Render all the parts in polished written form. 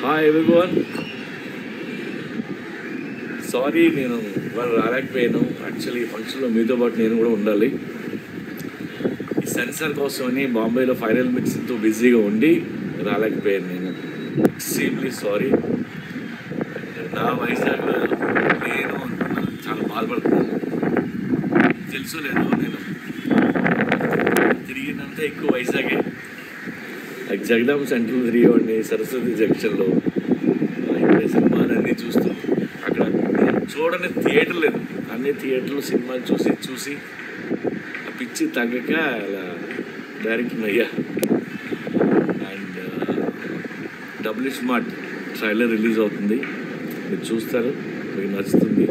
Hi everyone, sorry నేను వాళ్ళు రాలేకపోయాను. Actually ఫంక్షన్లో మీతో పాటు నేను కూడా ఉండాలి. ఈ సెన్సార్ కోసమని బాంబేలో ఫైనల్ మిక్సింగ్తో బిజీగా ఉండి రాలేకపోయాను. నేను ఎక్స్ట్రీమ్లీ సారీ. నా వైజాగ్లో నేను చాలా బాధపడుతున్నాను. తెలుసు లేదు, నేను తిరిగినంత ఎక్కువ వైజాగే. జగదాంబ సెంట్రల్ తిరిగేవాడిని, సరస్వతి జంక్షన్లో ఇక్కడ సినిమాలన్నీ చూస్తూ అక్కడ చూడని థియేటర్ లేదు. అన్ని థియేటర్లు సినిమాలు చూసి ఆ పిచ్చి తగ్గక అలా డైరెక్టర్ అయ్యా. And double smart trailer release అవుతుంది, మీరు చూస్తారు, మీకు నచ్చుతుంది.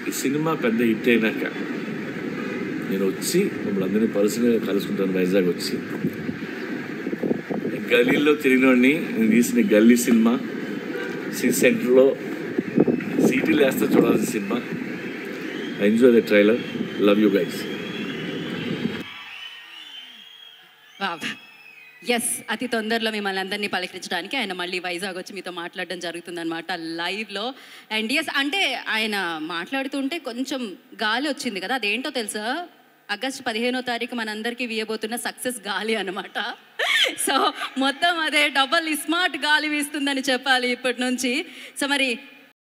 ఈ సినిమా పెద్ద హిట్ అయినాక నేను వచ్చి మమ్మల్ని అందరినీ పర్సనల్గా కలుసుకుంటాను. వైజాగ్ వచ్చి గల్లీలో తిరిగినోడిని, నేను తీసిన గల్లీ సినిమా సిటీ సెంటర్లో సీటీలు వేస్తే చూడాల్సిన సినిమా. Enjoy the trailer. Love you guys. Yes, అతి తొందరలో మిమ్మల్ని అందరినీ పలకరించడానికి ఆయన మళ్ళీ వైజాగ్ వచ్చి మీతో మాట్లాడడం జరుగుతుందన్నమాట లైవ్లో. అండ్ ఎస్, అంటే ఆయన మాట్లాడుతుంటే కొంచెం గాలి వచ్చింది కదా, అదేంటో తెలుసా? ఆగస్టు 15వ తారీఖు మనందరికీ వీయబోతున్న సక్సెస్ గాలి అనమాట. సో మొత్తం అదే డబల్ స్మార్ట్ గాలి వీస్తుందని చెప్పాలి ఇప్పటి నుంచి. సో మరి